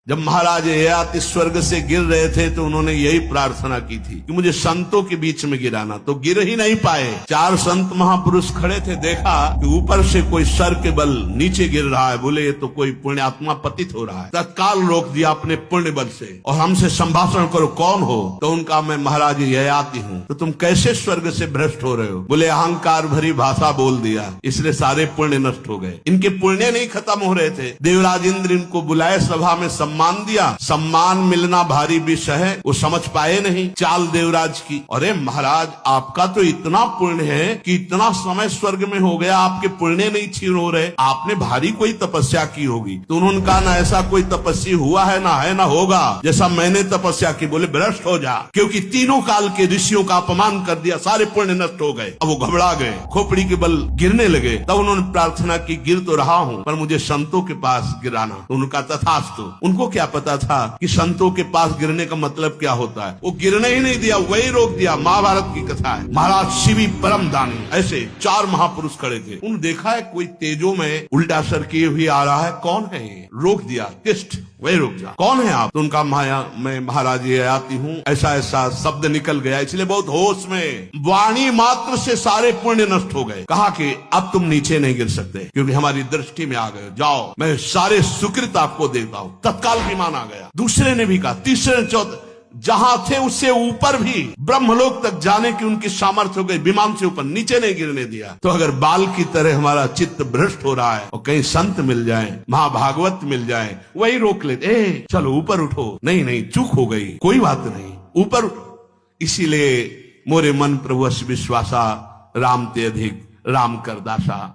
जब महाराज ययाति स्वर्ग से गिर रहे थे तो उन्होंने यही प्रार्थना की थी कि मुझे संतों के बीच में गिराना, तो गिर ही नहीं पाए। 4 संत महापुरुष खड़े थे, देखा कि ऊपर से कोई सर के बल नीचे गिर रहा है, बोले ये तो कोई पुण्यात्मा पतित हो रहा है। तत्काल रोक दिया अपने पुण्य बल से और हमसे संभाषण करो, कौन हो? तो उनका मैं महाराज ययाति हूँ। तो तुम कैसे स्वर्ग से भ्रष्ट हो रहे हो? बोले अहंकार भरी भाषा बोल दिया, इसलिए सारे पुण्य नष्ट हो गए। इनके पुण्य नहीं खत्म हो रहे थे। देवराज इंद्र इनको बुलाए, सभा में सम्मान दिया। सम्मान मिलना भारी विषय है, वो समझ पाए नहीं चाल देवराज की। अरे महाराज आपका तो इतना पुण्य है कि इतना समय स्वर्ग में हो गया, आपके पुण्य नहीं छीन हो रहे, आपने भारी कोई तपस्या की होगी। तो उन्होंने कहा ना ऐसा कोई तपस्या हुआ है ना होगा जैसा मैंने तपस्या की। बोले भ्रष्ट हो जा, क्योंकि तीनों काल के ऋषियों का अपमान कर दिया, सारे पुण्य नष्ट हो गए। अब वो घबरा गए, खोपड़ी के बल गिरने लगे। तब उन्होंने प्रार्थना की, गिर तो रहा हूँ पर मुझे संतों के पास गिराना। तो उनका तथास्तु। उनको क्या पता था कि संतों के पास गिरने का मतलब क्या होता है। वो गिरने ही नहीं दिया, वही रोक दिया। महाभारत की कथा है। महाराज शिवी परम दानी, ऐसे 4 महापुरुष खड़े थे। उन्होंने देखा है कोई तेजो में उल्टा सर किए हुए आ रहा है, कौन है ये? रोक दिया, तिष्ठ, वही रुक जा, कौन है आप? तो उनका माया मैं महाराज ययाति हूँ, ऐसा ऐसा शब्द निकल गया। इसलिए बहुत होश में, वाणी मात्र से सारे पुण्य नष्ट हो गए। कहा कि अब तुम नीचे नहीं गिर सकते क्योंकि हमारी दृष्टि में आ गए, जाओ मैं सारे सुकृत आपको देता हूँ। तत्काल विमान आ गया। दूसरे ने भी कहा, तीसरे ने, चौथे, जहां थे उससे ऊपर भी ब्रह्मलोक तक जाने की उनकी सामर्थ्य हो गई। विमान से ऊपर, नीचे नहीं गिरने दिया। तो अगर बाल की तरह हमारा चित्त भ्रष्ट हो रहा है और कहीं संत मिल जाए, महाभागवत मिल जाए, वही रोक लेते, चलो ऊपर उठो, नहीं चूक हो गई, कोई बात नहीं, ऊपर। इसीलिए मोरे मन प्रभु विश्वासा, राम ते अधिक राम कर दासा।